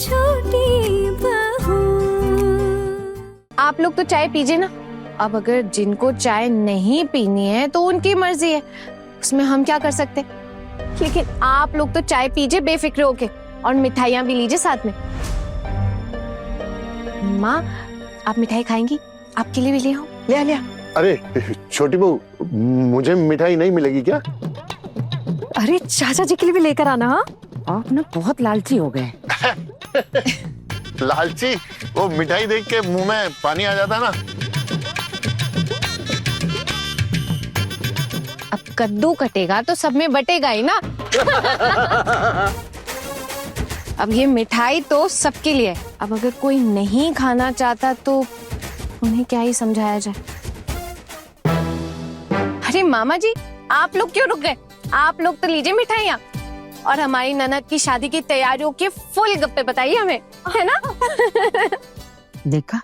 छोटी बहू। आप लोग तो चाय पीजिए ना। अब अगर जिनको चाय नहीं पीनी है तो उनकी मर्जी है, उसमें हम क्या कर सकते। लेकिन आप लोग तो चाय पीजिए बेफिक्र होके, और मिठाइयाँ भी लीजिए साथ में। माँ, आप मिठाई खाएंगी? आपके लिए भी ले आओ। ले लिया। अरे छोटी बहू, मुझे मिठाई नहीं मिलेगी क्या? अरे चाचा जी के लिए भी लेकर आना। हाँ, आप ना बहुत लालची हो गए। लालची? वो मिठाई देख के मुंह में पानी आ जाता ना। अब कद्दू कटेगा तो सब में बटेगा ही ना। अब ये मिठाई तो सबके लिए है। अब अगर कोई नहीं खाना चाहता तो उन्हें क्या ही समझाया जाए। अरे मामा जी, आप लोग क्यों रुक गए? आप लोग तो लीजिए मिठाइयाँ, और हमारी ननद की शादी की तैयारियों के फुल गप्पे बताइए हमें, है ना? देखा,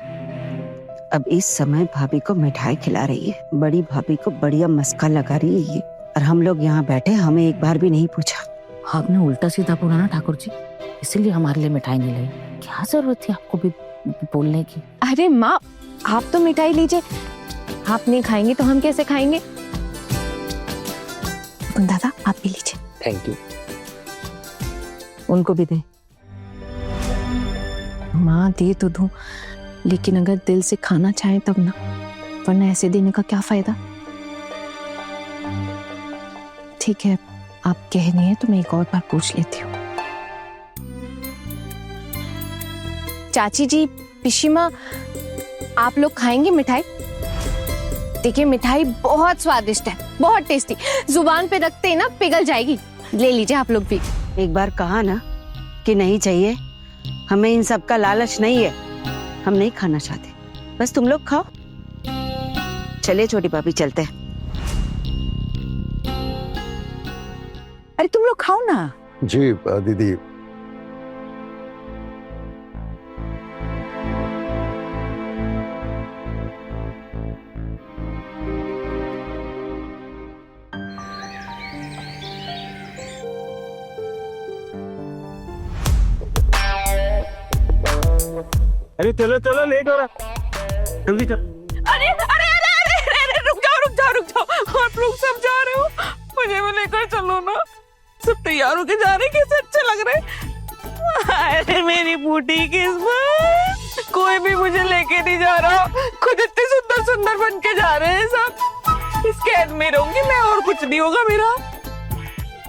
अब इस समय भाभी को मिठाई खिला रही है, बड़ी भाभी को बढ़िया मस्का लगा रही है ये, और हम लोग यहाँ बैठे, हमें एक बार भी नहीं पूछा। आपने उल्टा सीधा बोला ना ठाकुर जी, इसीलिए हमारे लिए मिठाई नहीं लाई। क्या जरूरत थी आपको भी बोलने की? अरे माँ, आप तो मिठाई लीजिए, आप नहीं खाएंगे तो हम कैसे खाएंगे? दादा, आप भी लीजिए। Thank you. उनको भी दे। माँ दे तो दूं, लेकिन अगर दिल से खाना चाहे तब ना, वरना ऐसे देने का क्या फायदा। ठीक है, आप कह रही हैं तो मैं एक और बार पूछ लेती हूँ। चाची जी, पिशीमा, आप लोग खाएंगे मिठाई? देखिए, मिठाई बहुत स्वादिष्ट है, बहुत टेस्टी, जुबान पे रखते ही ना पिघल जाएगी। ले लीजिए आप लोग भी। एक बार कहा ना कि नहीं चाहिए, हमें इन सब का लालच नहीं है, हम नहीं खाना चाहते, बस तुम लोग खाओ। चलिए छोटी भाभी, चलते हैं। अरे तुम लोग खाओ ना। जी दीदी। अरे चलो चलो, लेट हो रहा, जल्दी चल। अरे अरे अरे अरे अरे रुक जाओ रुक जाओ रुक जाओ, आप लोग सब जा रहे हो, मुझे भी लेकर चलो ना। सब तैयार होके जा रहे, कैसे अच्छे लग रहे। अरे मेरी बूटी किस्मत, कोई भी मुझे लेके नहीं जा रहा, खुद इतने सुंदर सुंदर बन के जा रहे हैं सब। इस कैद में रहूंगी मैं, और कुछ नहीं होगा मेरा।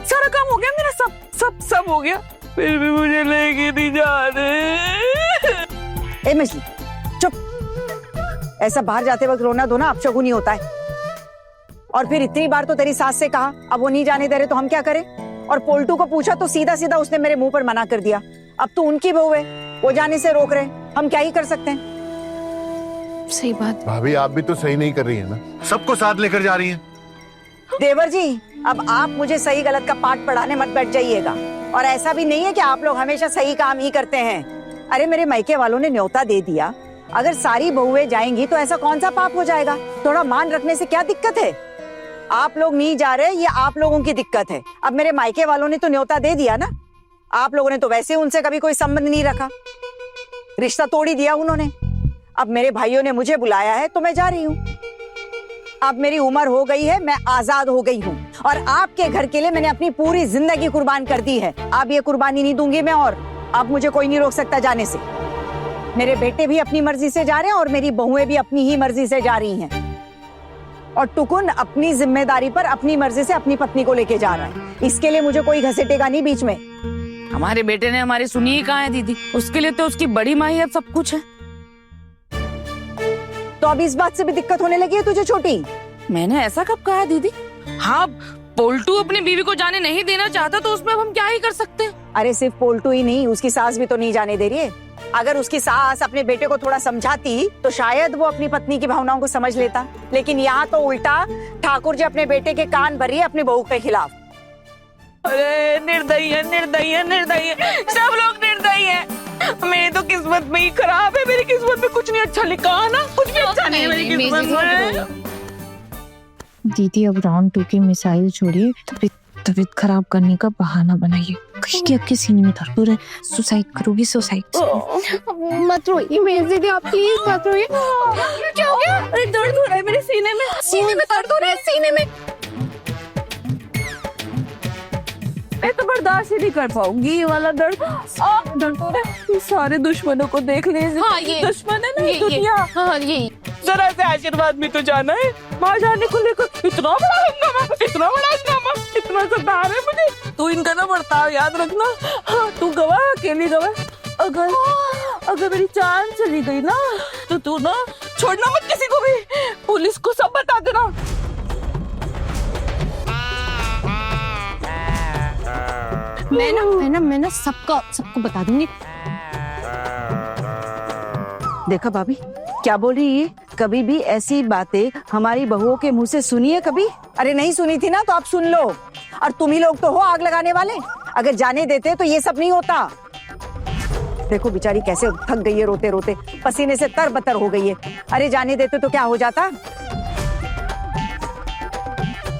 सारा काम हो गया मेरा, सब सब सब हो गया, फिर भी मुझे लेके नहीं जा रहे। ए मछली, चुप। ऐसा बाहर जाते वक्त रोना धोना अपशगुनी होता है। और फिर इतनी बार तो तेरी सास से कहा, अब वो नहीं जाने दे रहे तो हम क्या करें? और पोल्टू को पूछा तो सीधा सीधा उसने मेरे मुंह पर मना कर दिया। अब तो उनकी बहू है, वो जाने से रोक रहे, हम क्या ही कर सकते हैं? सही बात। भाभी, आप भी तो सही नहीं कर रही है ना, सबको साथ लेकर जा रही हैं। देवर जी, अब आप मुझे सही गलत का पाठ पढ़ाने मत बैठ जाइएगा। और ऐसा भी नहीं है कि आप लोग हमेशा सही काम ही करते हैं। अरे मेरे मायके वालों ने न्योता दे दिया, अगर सारी बहुएं जाएंगी तो ऐसा कौन सा पाप हो जाएगा? थोड़ा मान रखने से क्या दिक्कत है? आप लोग नहीं जा रहे, ये आप लोगों की दिक्कत है। अब मेरे मायके वालों ने तो न्योता दे दिया ना, आप लोगों ने तो वैसे उनसे कभी कोई संबंध नहीं रखा, रिश्ता तोड़ ही दिया उन्होंने। अब मेरे भाइयों ने मुझे बुलाया है तो मैं जा रही हूँ। अब मेरी उम्र हो गई है, मैं आजाद हो गई हूँ, और आपके घर के लिए मैंने अपनी पूरी जिंदगी कुर्बान कर दी है। अब ये कुर्बानी नहीं दूंगी मैं, और अब मुझे कोई नहीं रोक सकता जाने से। मेरे बेटे भी अपनी मर्जी से जा रहे हैं और मेरी बहुएं भी अपनी ही मर्जी से जा रही हैं। और टुकुन अपनी जिम्मेदारी पर अपनी मर्जी से अपनी पत्नी को लेके जा रहा है, इसके लिए मुझे कोई घसीटेगा नहीं बीच में। हमारे बेटे ने हमारी सुनी ही कहाँ है दीदी, उसके लिए तो उसकी बड़ी माँ ही अब सब कुछ है। तो अब इस बात से भी दिक्कत होने लगी है तुझे छोटी? मैंने ऐसा कब कहा दीदी? हाँ, पोल्टू अपनी बीवी को जाने नहीं देना चाहता तो उसमें हम क्या ही कर सकते हैं? अरे सिर्फ पोल्टू ही नहीं, उसकी सास भी तो नहीं जाने दे रही है। अगर उसकी सास अपने बेटे को थोड़ा समझाती तो शायद वो अपनी पत्नी की भावनाओं को समझ लेता, लेकिन यहाँ तो उल्टा ठाकुर जी अपने बेटे के कान भर रही है अपनी बहू के खिलाफ। अरे निर्दयी है, निर्दयी है, निर्दयी है, सब लोग निर्दयी है। मेरी तो किस्मत में ही खराब है, मेरी किस्मत में कुछ नहीं अच्छा लिखा है ना, कुछ भी अच्छा नहीं है मेरी किस्मत में। दीदी, अब राउंड 2 की मिसाइल छोड़िए, तबीयत खराब करने का बहाना बनाइए, कहीं कि आपके सीने में दर्द है, सुसाइड करोगी, सुसाइड। मत रोइए मेरी दीदी, आप प्लीज मत रोइए। क्या हो गया? अरे दर्द हो रहा है मेरे सीने में। सीने में दर्द हो रहा है, सीने में। मैं तो बर्दाश्त ही नहीं कर पाऊंगी ये वाला दर्द। दर्द हो रहा है। ये सारे दुश्मनों को देख ले। हाँ, ये दुश्मन है ना ये दुनिया। हाँ यही। जरा से आशीर्वाद में तो जाना है। माँ जाने को लेकर इतना बड़ा हंगामा, इतना बड़ा हंगामा, इतना सतार है मुझे। तू इनका ना बर्ताव याद रखना। हाँ, तू गवाह, अकेली गवाह। अगर मेरी जान चली गई ना तो तू ना छोड़ना मत किसी को भी, पुलिस को सब बता देना। मैं ना सबको बता दूंगी। देखा भाभी क्या बोल रही है? कभी भी ऐसी बातें हमारी बहुओं के मुंह से सुनी है कभी? अरे नहीं सुनी थी ना तो आप सुन लो। और तुम ही लोग तो हो आग लगाने वाले। अगर जाने देते तो ये सब नहीं होता। देखो बेचारी कैसे थक गई है, रोते रोते पसीने से तरबतर हो गई है। अरे जाने देते तो क्या हो जाता।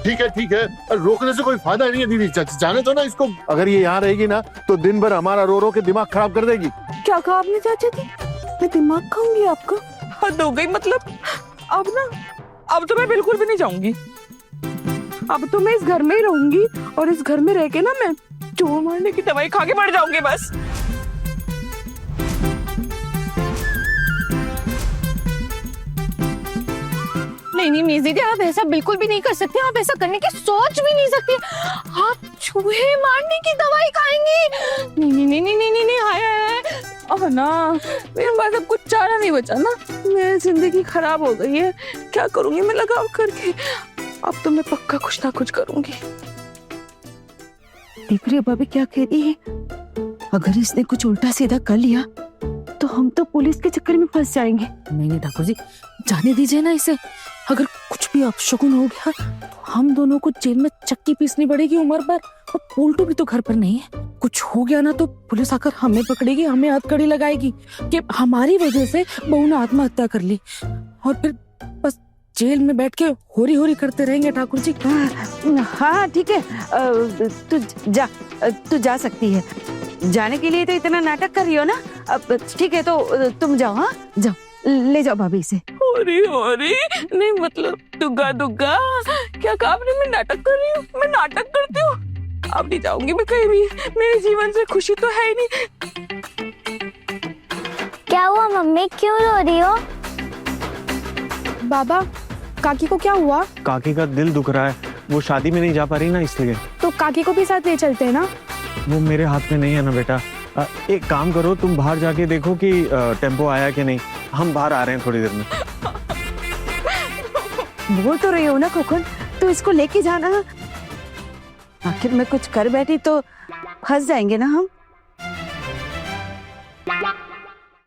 ठीक है, रोकने से कोई फायदा नहीं है दीदी, जाने तो ना इसको। अगर ये यहाँ रहेगी ना तो दिन भर हमारा रो रो के दिमाग खराब कर देगी। क्या कहा आपने चाचा जी? मैं दिमाग खाऊंगी आपका? हद हो गई। मतलब अब तो मैं बिल्कुल भी नहीं जाऊंगी। अब तो मैं इस घर में ही रहूंगी और इस घर में रह के ना मैं चोर मारने की दवाई खा के मर जाऊंगी बस। नहीं मेरी दीदी, आप ऐसा बिल्कुल भी नहीं कर सकते। आप ऐसा करने की सोच भी नहीं सकती। आप चूहे मारने की दवाई खाएंगी? नहीं हाय। अब ना मेरे पास अब कुछ चारा नहीं बचा ना। मेरी जिंदगी खराब हो गई है। क्या करूंगी मैं लगाव करके? अब तो मैं पक्का कुछ ना कुछ करूंगी। देख रही हो भाभी क्या कह रही है? अगर इसने कुछ उल्टा सीधा कर लिया तो हम तो पुलिस के चक्कर में फंस जाएंगे। नहीं ठाकुर जी, जाने दीजिए ना इसे। अगर कुछ भी अपशकुन हो गया तो हम दोनों को जेल में चक्की पीसनी पड़ेगी उम्र भर। और पोल्टू भी तो घर पर नहीं है। कुछ हो गया ना तो पुलिस आकर हमें पकड़ेगी, हमें हथकड़ी लगाएगी कि हमारी वजह से बहू ने आत्महत्या कर ली। और फिर बस जेल में बैठ के होरी करते रहेंगे ठाकुर जी। हाँ ठीक है, तू जा सकती है। जाने के लिए तो इतना नाटक कर रही हो ना। अब ठीक है तो तुम जाओ। हाँ जाओ, ले जाओ भाभी से। होरी नहीं, मतलब दुग्गा क्या कहा आपने? मैं नाटक कर रही हूँ? मैं नाटक करती हूँ? अब नहीं जाऊंगी मैं कहीं भी। मेरे जीवन से खुशी तो है ही नहीं। क्या हुआ मम्मी, क्यों रो रही हो? बाबा, काकी को क्या हुआ? काकी का दिल दुख रहा है, वो शादी में नहीं जा पा रही ना इसलिए। तो काकी को भी साथ ले चलते हैं ना। वो मेरे हाथ में नहीं है ना बेटा। एक काम करो, तुम बाहर जाके देखो कि टेम्पो आया कि नहीं। हम बाहर आ रहे हैं थोड़ी देर में। बोल तो रही हो ना खोखन, तो इसको लेके जाना। आखिर मैं कुछ कर बैठी तो फंस जाएंगे ना हम।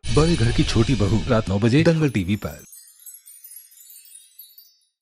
बड़े घर की छोटी बहू रात 9 बजे दंगल टीवी पर।